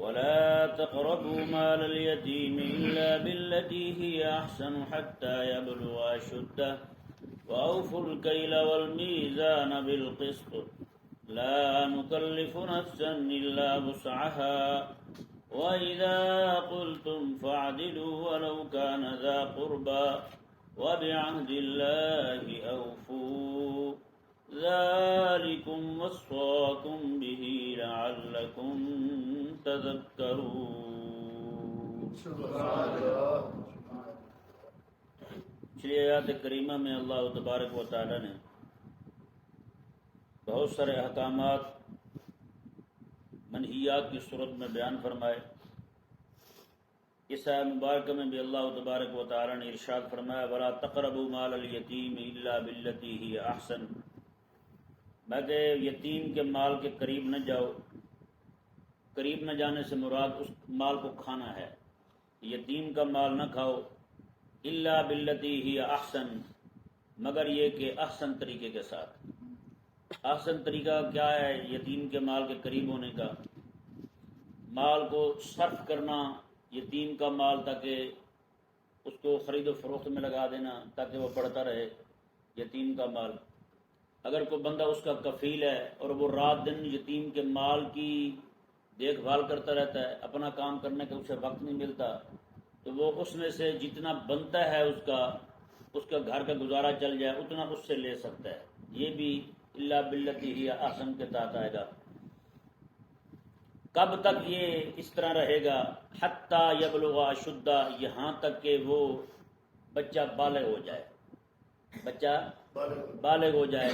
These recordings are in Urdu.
ولا تقربوا مال اليتيم إلا بالتي هي أحسن حتى يبلغ أشده وأوفوا الكيل والميزان بالقسط لا نكلف نفسا إلا وسعها وإذا قلتم فاعدلوا ولو كان ذا قربى وبعهد الله أوفوا ذلكم وصاكم به لعلكم تذكرون. پچھلی آیات کریمہ میں اللہ تبارک و تعالی نے بہت سارے احکامات منہیات کی صورت میں بیان فرمائے. اس آیت مبارکہ میں بھی اللہ تبارک و تعالی نے ارشاد فرمایا ولا تقربوا مال الیتیم الا بالتی ہی احسن، بلکہ یتیم کے مال کے قریب نہ جاؤ. قریب نہ جانے سے مراد اس مال کو کھانا ہے. یتیم کا مال نہ کھاؤ الا بالتی ہی احسن، مگر یہ کہ احسن طریقے کے ساتھ. احسن طریقہ کیا ہے یتیم کے مال کے قریب ہونے کا؟ مال کو صرف کرنا یتیم کا مال، تاکہ اس کو خرید و فروخت میں لگا دینا تاکہ وہ بڑھتا رہے. یتیم کا مال اگر کوئی بندہ اس کا کفیل ہے اور وہ رات دن یتیم کے مال کی دیکھ بھال کرتا رہتا ہے، اپنا کام کرنے کا اسے وقت نہیں ملتا، تو وہ اس میں سے جتنا بنتا ہے اس کا گھر کا گزارا چل جائے اتنا اس سے لے سکتا ہے. یہ بھی الا بالتی ہی احسن کے تحت آئے گا. کب تک یہ اس طرح رہے گا؟ حتی یبلغ اشدہ، یہاں تک کہ وہ بچہ بالغ ہو جائے. بچہ بالغ ہو جائے.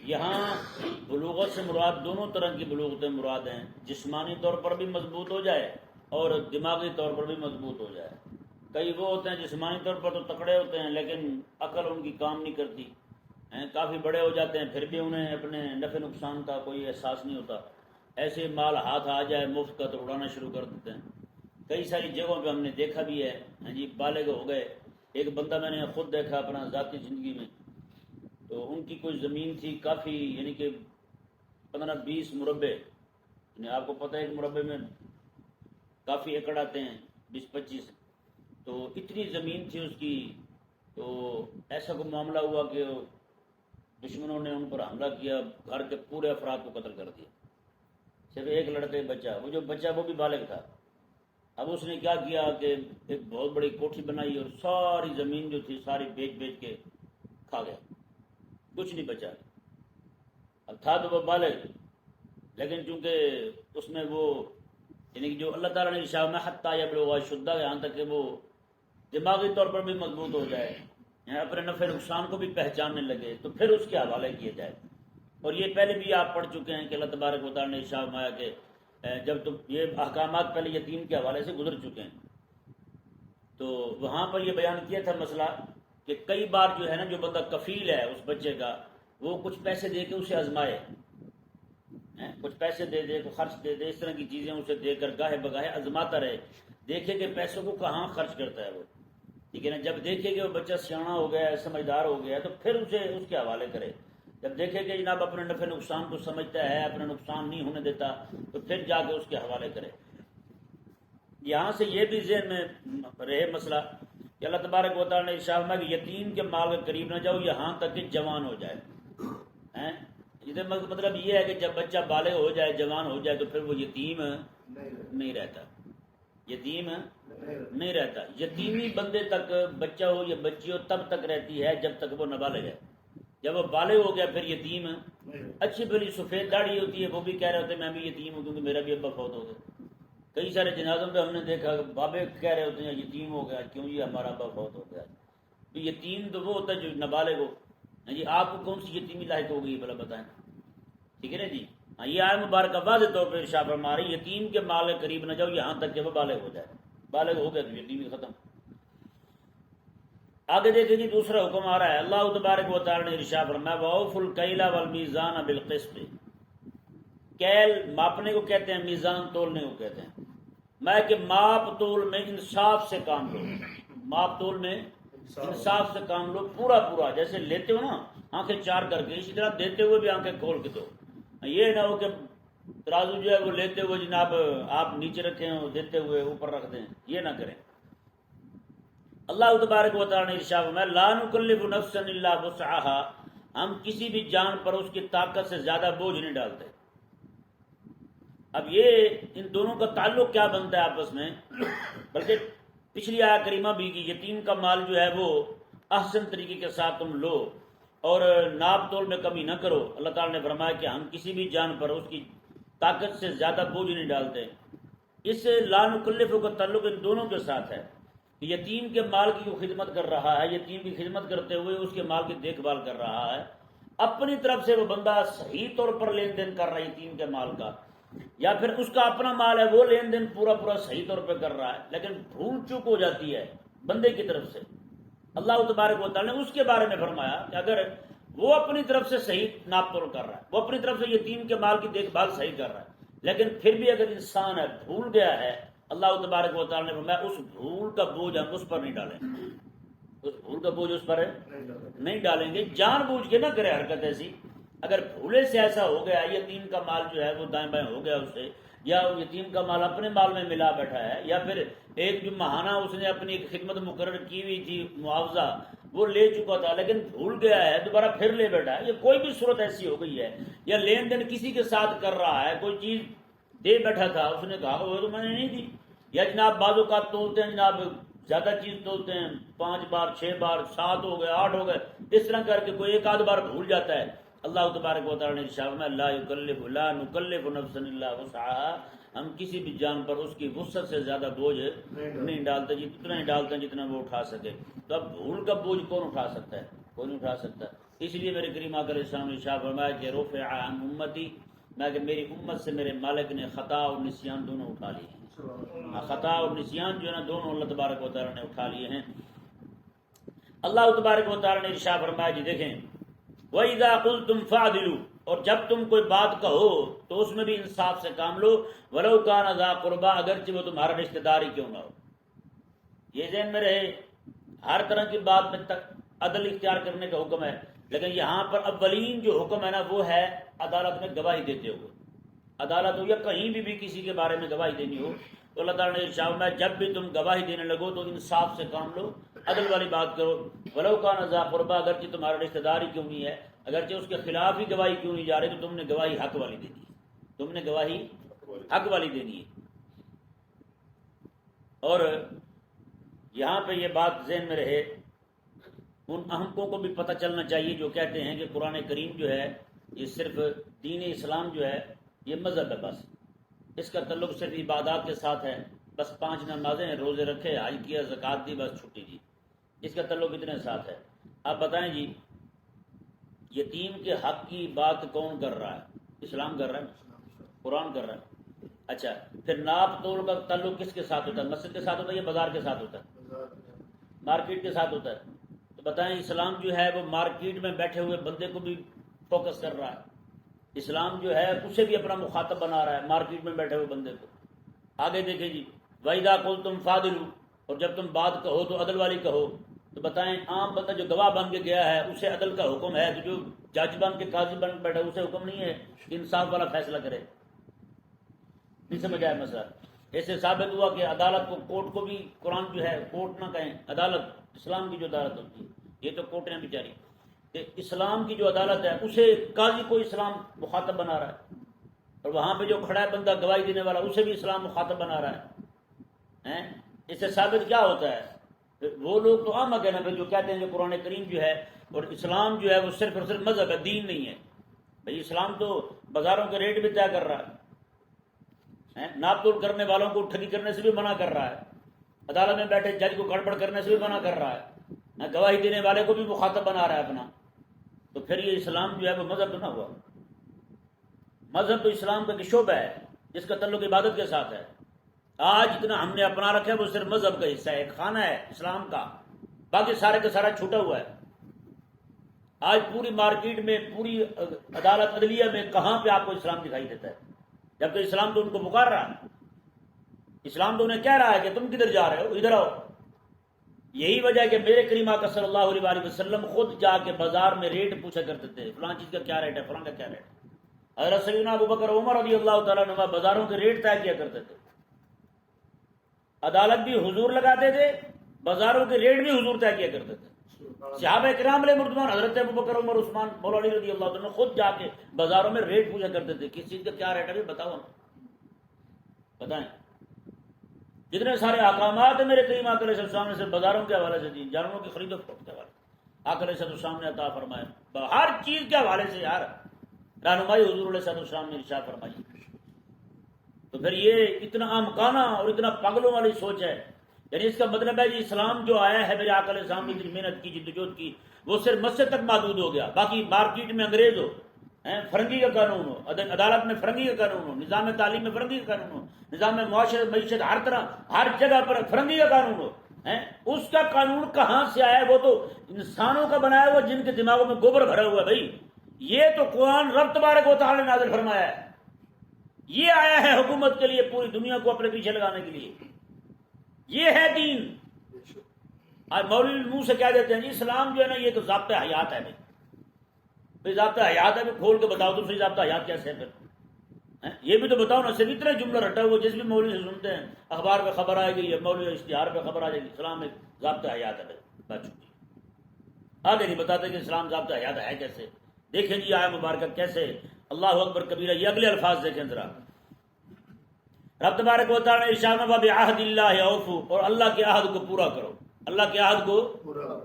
یہاں بلوغت سے مراد دونوں طرح کی بلوغتیں مراد ہیں. جسمانی طور پر بھی مضبوط ہو جائے اور دماغی طور پر بھی مضبوط ہو جائے. کئی وہ ہوتے ہیں جسمانی طور پر تو تکڑے ہوتے ہیں لیکن عقل ان کی کام نہیں کرتی، کافی بڑے ہو جاتے ہیں پھر بھی انہیں اپنے نفع نقصان کا کوئی احساس نہیں ہوتا. ایسے مال ہاتھ آ جائے مفت کا تو اڑانا شروع کر دیتے ہیں. کئی ساری جگہوں پہ ہم نے دیکھا بھی ہے. جی بالغ ہو گئے. ایک بندہ میں نے خود دیکھا اپنا ذاتی زندگی میں، تو ان کی کوئی زمین تھی کافی، یعنی کہ 15-20 مربع، یعنی آپ کو پتہ ہے ایک مربع میں کافی ایکڑ آتے ہیں، 20-25. تو اتنی زمین تھی اس کی. تو ایسا کوئی معاملہ ہوا کہ دشمنوں نے ان پر حملہ کیا، گھر کے پورے افراد کو قتل کر دیا، صرف ایک لڑکے بچہ. وہ جو بچہ وہ بھی بالغ تھا. اب اس نے کیا کیا کہ ایک بہت بڑی کوٹھی بنائی اور ساری زمین جو تھی ساری بیچ کے کھا گیا، کچھ نہیں بچا. اب تھا تو وہ بالغ، لیکن چونکہ اس میں وہ یعنی کہ جو اللہ تعالیٰ نے ارشاد میں حتی یبلغ اشدہ، یہاں تک کہ وہ دماغی طور پر بھی مضبوط ہو جائے، اپنے نفع نقصان کو بھی پہچاننے لگے، تو پھر اس کے حوالے کیے جائے. اور یہ پہلے بھی آپ پڑھ چکے ہیں کہ اللہ تبارک و تعالیٰ نے ارشاد فرمایا کہ جب تم یہ احکامات پہلے یتیم کے حوالے سے گزر چکے ہیں، تو وہاں پر یہ بیان کیا تھا مسئلہ کہ کئی بار جو ہے نا جو بندہ کفیل ہے اس بچے کا، وہ کچھ پیسے دے کے اسے آزمائے، کچھ پیسے دے خرچ دے اس طرح کی چیزیں اسے دے کر گاہے بگاہے آزماتا رہے، دیکھے کہ پیسوں کو کہاں خرچ کرتا ہے وہ. ٹھیک ہے نا. جب دیکھے کہ وہ بچہ سیاح ہو گیا ہے، سمجھدار ہو گیا ہے، تو پھر اسے اس کے حوالے کرے. جب دیکھے کہ جناب اپنے نفع نقصان کو سمجھتا ہے، اپنا نقصان نہیں ہونے دیتا، تو پھر جا کے اس کے حوالے کرے. یہاں سے یہ بھی ذہن میں رہے مسئلہ کہ اللہ تبارک و تعالیٰ نے ارشاد فرمایا کہ یتیم کے مال کے قریب نہ جاؤ یہاں تک کہ جوان ہو جائے. مطلب یہ ہے کہ جب بچہ بالغ ہو جائے، جوان ہو جائے، تو پھر وہ یتیم نہیں رہتا. یتیم نہیں رہتا. یتیمی بندے تک بچہ ہو یا بچی ہو تب تک رہتی ہے جب تک وہ نابالغ ہے. جب وہ بالغ ہو گیا پھر یتیم. اچھی بھلی سفید داڑھی ہوتی ہے، وہ بھی کہہ رہے ہوتے ہیں میں بھی یتیم ہوں کیونکہ میرا بھی ابا فوت ہو گیا. کئی سارے جنازوں پہ ہم نے دیکھا بابے کہہ رہے ہوتے ہیں یتیم ہو گیا، کیوں یہ ہمارا ابا فوت ہو گیا. تو یتیم تو وہ ہوتا ہے جو نابالغ ہو. جی آپ کو کون سی یتیمی لاحق ہو گئی بھلا بتائیں. ٹھیک ہے نا جی. یہ آیت مبارکہ واضح طور پہ ارشاد فرما رہی یتیم کے مال کے قریب نہ جاؤ یہاں تک کہ وہ بالغ ہو جائے. بالغ ہو گیا تو یتیمی ختم. آگے دیکھیں جی دوسرا حکم آ رہا ہے. اللہ تبارک و تعالی نے ارشاد فرمایا وَأَوْفُوا الْكَيْلَ وَالْمِيزَانَ بِالْقِسْطِ. کیل ماپنے کو کہتے ہیں، میزان تولنے کو کہتے ہیں. میں کہ ماپ تول میں انصاف سے کام لو. ماپ تول میں انصاف سے کام لو، پورا پورا. جیسے لیتے ہو نا آنکھیں چار کر کے، اسی طرح دیتے ہوئے بھی آنکھیں کھول کے دو. یہ نہ ہو کہ ترازو جو ہے وہ لیتے ہوئے جناب آپ نیچے رکھیں اور دیتے ہوئے اوپر رکھ دیں، یہ نہ کریں۔ اللہ تبارک و تعالی نے ارشاد فرمایا لا نکلف نفسا الا وسعها، ہم کسی بھی جان پر اس کی طاقت سے زیادہ بوجھ نہیں ڈالتے۔ اب یہ ان دونوں کا تعلق کیا بنتا ہے آپس میں؟ بلکہ پچھلی آیت کریمہ بھی کہ یتیم کا مال جو ہے وہ احسن طریقے کے ساتھ تم لو اور ناپ تول میں کمی نہ کرو۔ اللہ تعالیٰ نے فرمایا کہ ہم کسی بھی جان پر اس کی طاقت سے زیادہ بوجھ نہیں ڈالتے۔ اس لا نکلف کا تعلق ان دونوں کے ساتھ ہے کہ یتیم کے مال کی جو خدمت کر رہا ہے، یتیم کی خدمت کرتے ہوئے اس کے مال کی دیکھ بھال کر رہا ہے، اپنی طرف سے وہ بندہ صحیح طور پر لین دین کر رہا ہے یتیم کے مال کا، یا پھر اس کا اپنا مال ہے وہ لین دین پورا صحیح طور پہ کر رہا ہے، لیکن بھول چوک ہو جاتی ہے بندے کی طرف سے۔ اللہ تبارک و تعالیٰ نے اس کے بارے میں فرمایا کہ اگر وہ اپنی طرف سے صحیح ناپ تول کر رہا ہے، وہ اپنی طرف سے یتیم کے مال کی دیکھ بھال صحیح کر رہا ہے، لیکن پھر بھی اگر انسان ہے بھول گیا ہے، اللہ تبارک و تعالیٰ نے فرمایا اس بھول کا بوجھ ہم اس پر نہیں ڈالیں گے، اس بھول کا بوجھ اس پر نہیں ڈالیں گے۔ جان بوجھ کے نہ کرے حرکت ایسی، اگر بھولے سے ایسا ہو گیا یتیم کا مال جو ہے وہ دائیں بائیں ہو گیا اس سے، یا یتیم کا مال اپنے مال میں ملا بیٹھا ہے، یا پھر ایک جو ماہانہ اس نے اپنی ایک خدمت مقرر کی ہوئی تھی معاوضہ وہ لے چکا تھا لیکن بھول گیا ہے دوبارہ پھر لے بیٹھا ہے، یا کوئی بھی صورت ایسی ہو گئی ہے، یا لین دین کسی کے ساتھ کر رہا ہے، کوئی چیز دے بیٹھا تھا اس نے کہا وہ تو میں نے نہیں دی، یا جناب بعض اوقات تولتے ہیں جناب زیادہ چیز تولتے ہیں 5 بار 6 بار 7 ہو گئے 8 ہو گئے، اس طرح کر کے کوئی ایک آدھ بار بھول جاتا ہے۔ اللہ تبارک و تعالیٰ نے ارشاد میں لا نکلف نفسا الا وسعها، ہم کسی بھی جان پر اس کی وسعت سے زیادہ بوجھ نہیں ڈالتے، اتنا ہی ڈالتے ہیں جتنا وہ اٹھا سکے۔ تو اب بھول کا بوجھ کون اٹھا سکتا ہے؟ کوئی نہیں اٹھا سکتا۔ اس لیے میرے کریم آقا علیہ السلام نے ارشاد فرمایا کہ رفع عن امتی، میں کہ میری امت سے میرے مالک نے خطا اور نسیان دونوں اٹھا لیے ہیں۔ خطا اور نسیان جو ہے نا دونوں اللہ تبارک و تعالیٰ نے اٹھا لیے ہیں۔ اللہ تبارک و تعالیٰ نے ارشاد فرمایا جی دیکھیں وَإِذَا قُلْتُمْ فَعْدِلُوا، اور جب تم کوئی بات کہو تو اس میں بھی انصاف سے کام لو، وَلَوْ كَانَ ذَا قُرْبَىٰ، اگرچہ وہ تمہارا رشتہ دار ہی کیوں نہ ہو۔ یہ ذہن میں رہے ہر طرح کی بات میں تک عدل اختیار کرنے کا حکم ہے، لیکن یہاں پر اولین جو حکم ہے نا وہ ہے عدالت میں گواہی دیتے ہوئے۔ عدالت ہو یا کہیں بھی کسی کے بارے میں گواہی دینی ہو تو اللہ تعالیٰ نے ارشاد فرمایا جب بھی تم گواہی دینے لگو تو انصاف سے کام لو، عدل والی بات کرو۔ وَلَوْ كَانَ ذَا قُرْبَىٰ، اگرچہ تمہارا رشتہ دار ہی کیوں نہیں ہے، اگرچہ اس کے خلاف ہی گواہی کیوں نہیں جا رہی، تو تم نے گواہی حق والی دینی ہے، تم نے گواہی حق والی دینی ہے۔ اور یہاں پہ یہ بات ذہن میں رہے، ان احمقوں کو بھی پتہ چلنا چاہیے جو کہتے ہیں کہ قرآن کریم جو ہے یہ صرف دین اسلام جو ہے یہ مذہب ہے، بس اس کا تعلق صرف عبادات کے ساتھ ہے، بس 5 نمازیں ہیں، روزے رکھے، حج کیا، زکوٰۃ دی، بس چھٹی جی، اس کا تعلق اتنے ساتھ ہے۔ آپ بتائیں جی یتیم کے حق کی بات کون کر رہا ہے؟ اسلام کر رہا ہے، قرآن کر رہا ہے۔ اچھا پھر ناپ تول کا تعلق کس کے ساتھ ہوتا ہے؟ مسجد کے ساتھ ہوتا ہے یا بازار کے ساتھ ہوتا ہے؟ مارکیٹ کے ساتھ ہوتا ہے۔ تو بتائیں اسلام جو ہے وہ مارکیٹ میں بیٹھے ہوئے بندے کو بھی فوکس کر رہا ہے، اسلام جو ہے اسے بھی اپنا مخاطب بنا رہا ہے، مارکیٹ میں بیٹھے ہوئے بندے کو۔ آگے دیکھیں جی وَإِذَا قُلْتُمْ فَعْدِلُوا، اور جب تم بات کہو تو عدل والی کہو۔ تو بتائیں عام بندہ جو گواہ بن کے گیا ہے اسے عدل کا حکم ہے، تو جو جج بن کے قاضی بن بیٹھا اسے حکم نہیں ہے کہ انصاف والا فیصلہ کرے؟ نہیں سمجھ آیا مسئلہ؟ ایسے ثابت ہوا کہ عدالت کو، کورٹ کو بھی قرآن جو ہے کورٹ نہ کہیں، عدالت اسلام کی جو عدالت ہوتی ہے، یہ تو کورٹ ہیں بیچاری، کہ اسلام کی جو عدالت ہے اسے قاضی کو اسلام مخاطب بنا رہا ہے، اور وہاں پہ جو کھڑا ہے بندہ گواہی دینے والا اسے بھی اسلام مخاطب بنا رہا ہے۔ اس سے ثابت کیا ہوتا ہے؟ وہ لوگ تو عام کہنا پھر جو کہتے ہیں کہ قرآن کریم جو ہے اور اسلام جو ہے وہ صرف اور صرف مذہب ہے، دین نہیں ہے۔ بھائی اسلام تو بازاروں کے ریٹ بھی طے کر رہا ہے، ناپ تول کرنے والوں کو ٹھگی کرنے سے بھی منع کر رہا ہے، عدالت میں بیٹھے جج کو گڑبڑ کرنے سے بھی منع کر رہا ہے، گواہی دینے والے کو بھی مخاطب بنا رہا ہے اپنا۔ تو پھر یہ اسلام جو ہے وہ مذہب تو نہ ہوا۔ مذہب تو اسلام کا ایک شعبہ ہے جس کا تعلق عبادت کے ساتھ ہے۔ آج اتنا ہم نے اپنا رکھا ہے وہ صرف مذہب کا حصہ ہے، ایک خانہ ہے اسلام کا، باقی سارے کا سارا چھوٹا ہوا ہے۔ آج پوری مارکیٹ میں، پوری عدالت عدلیہ میں کہاں پہ آپ کو اسلام دکھائی دیتا ہے؟ جبکہ اسلام تو ان کو پکار رہا ہے، اسلام تو انہیں کہہ رہا ہے کہ تم کدھر جا رہے ہو، ادھر آؤ۔ یہی وجہ ہے کہ میرے کریم آقا صلی اللہ علیہ وسلم خود جا کے بازار میں ریٹ پوچھا کرتے تھے، فلاں چیز کا کیا ریٹ ہے، فلاں کا کیا ریٹ ہے۔ حضرت سیدنا ابو بکر عمر رضی اللہ تعالیٰ عنہ بازاروں کے ریٹ طے کیا کرتے تھے، عدالت بھی حضور لگاتے تھے، بازاروں کے ریٹ بھی حضور طے کیا کرتے تھے۔ صحابہ کرام علیہ مردمان حضرت ابو بکر عمر عثمان مولا علی رضی اللہ عنہ خود جا کے بازاروں میں ریٹ پوچھا کرتے تھے، کس چیز کا کیا ریٹ ہے بتاؤ ہم بتائیں۔ جتنے سارے احکامات ہیں میرے کریم آقا علیہ السلام نے صرف بازاروں کے حوالے سے دی، جانوروں کی خرید و فروخت کے حوالے آقا علیہ السلام نے عطا فرمایا، ہر چیز کے حوالے سے یار رہنمائی حضور علیہ السلام نے ارشاد فرمائی۔ تو پھر یہ اتنا احمقانہ اور اتنا پاگلوں والی سوچ ہے، یعنی اس کا مطلب ہے کہ اسلام جو آیا ہے میرے آقا علیہ السلام نے اتنی محنت کی جدوجہد کی، وہ صرف مسجد تک محدود ہو گیا، باقی مارکیٹ میں انگریز ہو، فرنگی کا قانون ہو، عدالت میں فرنگی کا قانون ہو، نظام تعلیم میں فرنگی کا قانون ہو، نظام معاشرت معیشت ہر طرح ہر جگہ پر فرنگی کا قانون ہو، اس کا قانون کہاں سے آیا؟ وہ تو انسانوں کا بنایا ہوا جن کے دماغوں میں گوبر بھرا ہوا ہے بھائی۔ یہ تو قرآن رب تبارک و تعالی نے نازل فرمایا ہے، یہ آیا ہے حکومت کے لیے، پوری دنیا کو اپنے پیچھے لگانے کے لیے، یہ ہے دین۔ آج مولوی منہ سے کہہ دیتے ہیں جی اسلام جو ہے نا یہ تو ضابطہ حیات ہے بھائی ضابطہ حیات ہے، بھی کھول کے بتاؤ دوسری ضابطہ حیات کیسے ہے پھر؟ یہ بھی تو بتاؤ نا، صرف اتنا جملہ رٹا ہوا جس بھی مولوی سے سنتے ہیں اخبار پہ خبر آئے گی یا مولوی اشتہار پہ خبر آ جائے گی اسلام ایک ضابطہ حیات ہے بھائی، بات چکی۔ آگے نہیں بتاتے کہ اسلام ضابطہ حیات ہے کیسے۔ دیکھیں جی آئے مبارکہ کیسے، اللہ اکبر کبیرہ، یہ اگلے الفاظ دیکھیں ذرا، رب تبارک و تعالی نے ارشاد فرمایا بعہد اللہ اوفو، اور اللہ کے عہد کو پورا کرو، اللہ کے عہد کو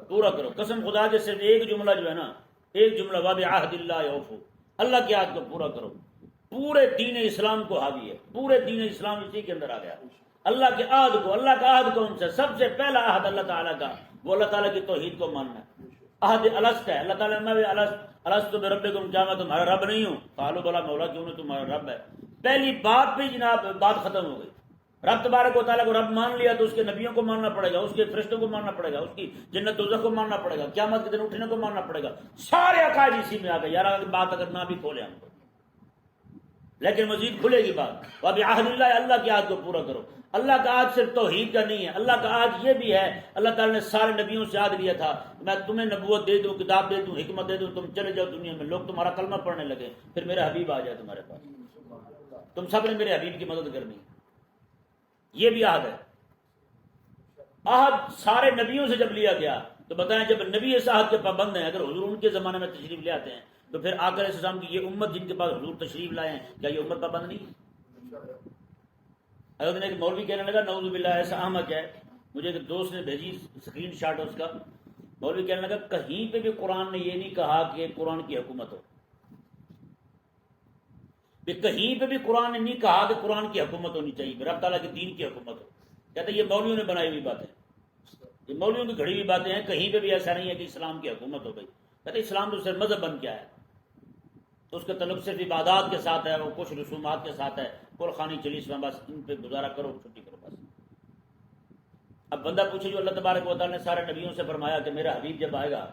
پورا کرو۔ قسم خدا کے صرف ایک جملہ جو ہے نا، ایک جملہ بعہد اللہ اوفو، اللہ کے عہد کو پورا کرو، پورے دین اسلام کو حاوی ہے، پورے دین اسلام اسی کے اندر آ گیا۔ اللہ کے عہد کو، اللہ کا عہد کون سا؟ سب سے پہلا عہد اللہ تعالیٰ کا، وہ اللہ تعالیٰ کی توحید کو ماننا ہے۔ عہد الست ہے، اللہ تعالیٰ نے الست بربکم، کیا میں تمہارا رب نہیں ہوں؟ قالوا بلا، مولا کیوں نہیں تمہارا رب ہے۔ پہلی بات پہ جناب بات ختم ہو گئی۔ رب تبارک و تعالیٰ کو رب مان لیا تو اس کے نبیوں کو ماننا پڑے گا، اس کے فرشتوں کو ماننا پڑے گا، اس کی جنت دوزخ کو ماننا پڑے گا، قیامت کے دن اٹھنے کو ماننا پڑے گا، سارے عقائد اسی میں آ گئے۔ یار اگر بات اگر نہ بھی کھولے ہم کو، لیکن مزید کھلے گی بات۔ وبعہد اللہ، اللہ کے عہد کو پورا کرو۔ اللہ کا عہد صرف توحید کا نہیں ہے، اللہ کا عہد یہ بھی ہے، اللہ تعالیٰ نے سارے نبیوں سے عہد لیا تھا، میں تمہیں نبوت دے دوں، کتاب دے دوں، حکمت دے دوں، تم چلے جاؤ دنیا میں، لوگ تمہارا کلمہ پڑھنے لگے، پھر میرا حبیب آ جائے تمہارے پاس، تم سب نے میرے حبیب کی مدد کرنی، یہ بھی عہد ہے۔ عہد سارے نبیوں سے جب لیا گیا تو بتائیں جب نبی اس عہد کے پابند ہیں، اگر حضور ان کے زمانے میں تشریف لے آتے ہیں تو پھر آقا علیہ السلام کی یہ امت جن کے پاس حضور تشریف لائے ہیں، کیا یہ امت پابند نہیں ہے؟ اگر ایک مولوی کہنے لگا نعوذ باللہ، ایسا احمق ہے، مجھے ایک دوست نے بھیجی اسکرین شاٹ اس کا، مولوی کہنے لگا کہیں پہ بھی قرآن نے یہ نہیں کہا کہ قرآن کی حکومت ہو، کہیں پہ بھی قرآن نے نہیں کہا کہ قرآن کی حکومت ہونی چاہیے، رب تعالیٰ کے دین کی حکومت ہو۔ کہتے یہ مولویوں نے بنائی ہوئی باتیں، یہ مولویوں کی گھڑی ہوئی باتیں ہیں، کہیں پہ بھی ایسا نہیں ہے کہ اسلام کی حکومت ہو گئی۔ کہتے اسلام تو صرف مذہب بن کیا ہے، تو اس کا تعلق صرف عبادات کے ساتھ ہے، وہ کچھ رسومات کے ساتھ ہے، کل خانی چلیس میں بس ان پہ گزارا کرو، چھٹی کرو بس۔ اب بندہ پوچھے جو اللہ تبارک و تعالیٰ نے سارے نبیوں سے فرمایا کہ میرا حبیب جب آئے گا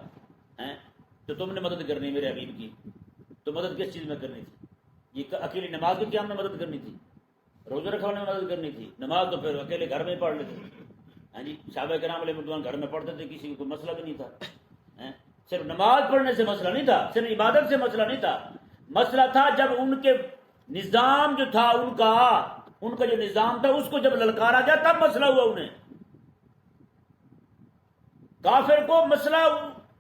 تو تم نے مدد کرنی میرے حبیب کی، تو مدد کس چیز میں کرنی تھی؟ یہ اکیلی نماز کے قیام میں مدد کرنی تھی، روزے رکھوانے میں مدد کرنی تھی؟ نماز تو پھر اکیلے گھر میں ہی پڑھ لیتے، ہاں جی، صحابہ کرام علیہ رضوان گھر میں پڑھتے تھے، کسی کو کوئی مسئلہ بھی نہیں تھا۔ صرف نماز پڑھنے سے مسئلہ نہیں تھا، صرف عبادت سے مسئلہ نہیں تھا، مسئلہ تھا جب ان کے نظام جو تھا، ان کا جو نظام تھا اس کو جب للکارا گیا تب مسئلہ ہوا انہیں۔ کافر کو مسئلہ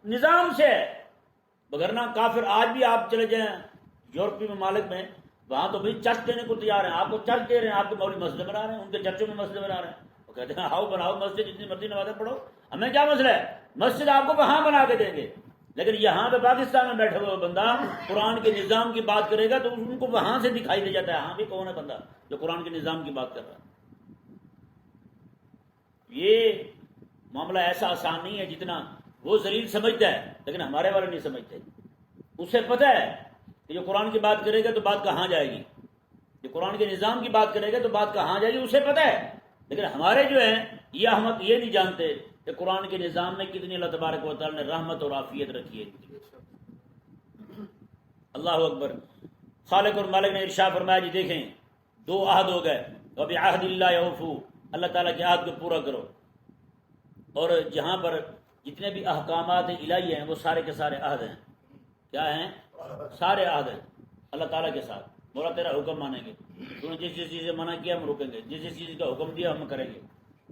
نظام سے ہے، وگرنہ کافر آج بھی آپ چلے جائیں یورپی ممالک میں، وہاں تو بھائی چرچ دینے کو تیار ہیں، آپ کو چرچ دے رہے ہیں، آپ کے مولوی مسجد بنا رہے ہیں، ان کے چرچوں میں مسجد بنا رہے ہیں، وہ کہتے ہیں آؤ بناؤ مسجد، جتنی مرضی نمازیں پڑھو، ہمیں کیا مسئلہ ہے، مسجد آپ کو وہاں بنا کے دیں گے۔ لیکن یہاں پہ پاکستان میں بیٹھا ہوا بندہ قرآن کے نظام کی بات کرے گا تو ان کو وہاں سے دکھائی دے جاتا ہے، ہاں بھی کون ہے بندہ جو قرآن کے نظام کی بات کر رہا ہے۔ یہ معاملہ ایسا آسان نہیں ہے جتنا وہ ذلیل سمجھتا ہے، لیکن ہمارے والے نہیں سمجھتے۔ اسے پتہ ہے کہ جو قرآن کی بات کرے گا تو بات کہاں جائے گی، جو قرآن کے نظام کی بات کرے گا تو بات کہاں جائے گی، اسے پتہ ہے۔ لیکن ہمارے جو ہیں یہ احمد یہ نہیں جانتے کہ قرآن کے نظام میں کتنی اللہ تبارک و تعالی نے رحمت اور عافیت رکھی ہے۔ اللہ اکبر۔ خالق اور مالک نے ارشاد فرمایا جی دیکھیں دو عہد ہو گئے، وبعہد اللہ اوفو، اللہ تعالیٰ کے عہد کو پورا کرو، اور جہاں پر جتنے بھی احکامات الہی ہیں وہ سارے کے سارے عہد ہیں، کیا ہیں؟ سارے عہد ہیں۔ اللہ تعالیٰ کے ساتھ، مولا تیرا حکم مانیں گے، تو نے جس جس چیز سے منع کیا ہم روکیں گے، جس جس چیز کا حکم دیا ہم کریں گے.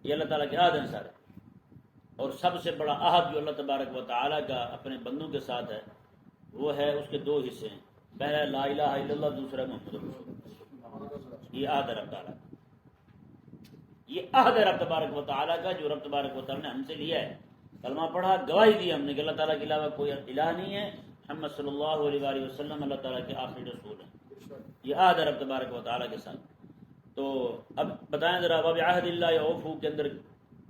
یہ اللہ تعالیٰ کے عہد ہیں سارے. اور سب سے بڑا عہد جو اللہ تبارک و تعالیٰ کا اپنے بندوں کے ساتھ ہے وہ ہے، اس کے دو حصے ہیں. پہلا لا الہ الا اللہ، دوسرا محمد رسول اللہ. یہ عہد ہے رب تعالیٰ کا، یہ عہد ہے رب تبارک و تعالیٰ کا جو رب تبارک و تعالیٰ نے ہم سے لیا ہے. کلمہ پڑھا، گواہی دی ہم نے کہ اللہ تعالیٰ کے علاوہ کوئی الہ نہیں ہے، محمد صلی اللہ علیہ وآلہ وسلم اللہ تعالیٰ کے آخری رسول ہیں. یہ عہد ہے رب تبارک و تعالیٰ کے ساتھ. تو اب بتائیں ذرا، وبعہد اللہ اوفوا کے اندر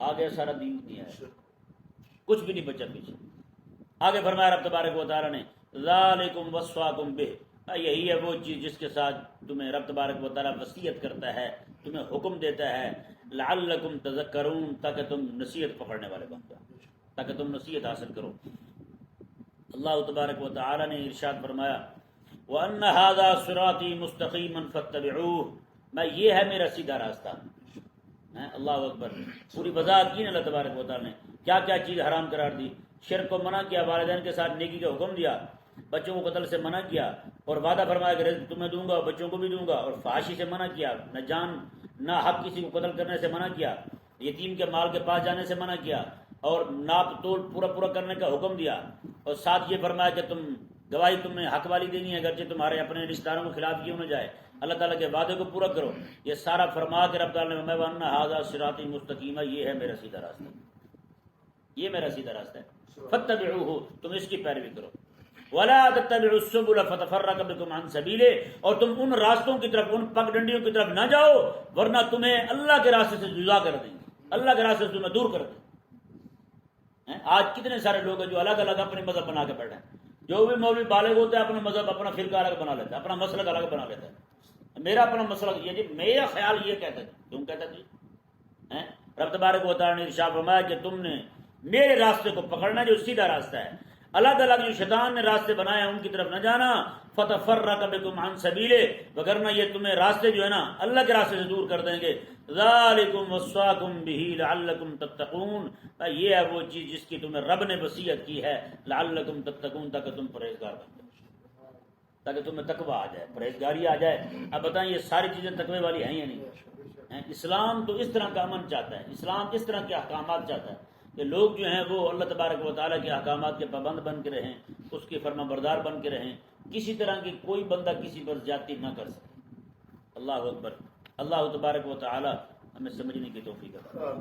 آگے سارا دین دیا ہے، کچھ بھی نہیں بچا پیچھے. آگے فرمایا رب تبارک و تعالیٰ نے ذالکم وصاکم بہ، یہی ہے وہ چیز جس کے ساتھ تمہیں رب تبارک و تعالیٰ وصیت کرتا ہے، تمہیں حکم دیتا ہے، لعلکم تذکرون، تاکہ تم نصیحت پکڑنے والے بن جاؤ، تاکہ تم نصیحت حاصل کرو. اللہ تبارک و تعالیٰ نے ارشاد فرمایا وَأَنَّ هَذَا صِرَاطِي مُسْتَقِيمًا فَاتَّبِعُوهُ، میں یہ ہے میرا سیدھا راستہ. اللہ اکبر. پوری وضاحت کی نا اللہ تبارک و تعالیٰ نے، کیا کیا چیز حرام قرار دی. شرک کو منع کیا، والدین کے ساتھ نیکی کا حکم دیا، بچوں کو قتل سے منع کیا، اور وعدہ فرمایا کہ رزق تمہیں دوں گا اور بچوں کو بھی دوں گا، اور فحاشی سے منع کیا، نہ جان نہ حق کسی کو قتل کرنے سے منع کیا، یتیم کے مال کے پاس جانے سے منع کیا، اور ناپ تول پورا پورا کرنے کا حکم دیا، اور ساتھ یہ فرمایا کہ تم گواہی تم نے حق والی دینی ہے اگرچہ تمہارے اپنے رشتہ داروں کے خلاف کیوں نہ جائے، اللہ تعالیٰ کے وعدے کو پورا کرو. یہ سارا فرما کے رب تعالیٰ نے وَأَنَّ هَذَا صِرَاطِي مُسْتَقِيمًا، یہ ہے میرا سیدھا راستہ، یہ میرا سیدھا راستہ ہے. فَاتَّبِعُوهُ، تم اس کی پیروی کرو. وَلَا تَتَّبِعُوا السُّبُلَ فَتَفَرَّقَ بِكُمْ عَنْ سَبِيلِهِ، اور تم ان راستوں کی طرف، ان پگ ڈنڈیوں کی طرف نہ جاؤ ورنہ تمہیں اللہ کے راستے سے جدا کر دیں گے، اللہ کے راستے سے تمہیں دور کر دیں گے. آج کتنے سارے لوگ ہیں جو الگ الگ اپنے مذہب بنا کے بیٹھے ہیں. جو بھی مولوی بالغ ہوتا ہے اپنا مذہب اپنا فرقہ الگ بنا لیتا ہے، اپنا مسلک الگ بنا لیتا ہے. میرا اپنا مسلک یہ جی، میرا خیال یہ کہتا ہے. کیوں کہتا جی؟ رب تبارک و تعالیٰ نے ارشاد فرمایا کہ تم نے میرے راستے کو پکڑنا جو سیدھا راستہ ہے. الگ الگ جو شیطان نے راستے بنائے ہیں ان کی طرف نہ جانا. فتفرق بکم عن سبیلہ، وگرنہ یہ تمہیں راستے جو ہے نا اللہ کے راستے سے دور کر دیں گے. ذالکم وصاکم بہ لعلکم تتقون، یہ ہے وہ چیز جس کی تمہیں رب نے وصیت کی ہے، لعلکم تتقون، تاکہ تم پرہیزگار بن جاؤ، تاکہ تمہیں تقوی آ جائے، پرہیزگاری آ جائے. اب بتائیں یہ ساری چیزیں تقوی والی ہیں یا نہیں؟ اسلام تو اس طرح کا امن چاہتا ہے، اسلام اس طرح کے احکامات چاہتا ہے کہ لوگ جو ہیں وہ اللہ تبارک و تعالیٰ کے احکامات کے پابند بن کے رہیں، اس کے فرما بردار بن کے رہیں، کسی طرح کی کوئی بندہ کسی پر زیادتی نہ کر سکے. اللہ اکبر. اللہ تبارک و تعالیٰ ہمیں سمجھنے کی توفیق عطا فرمائے.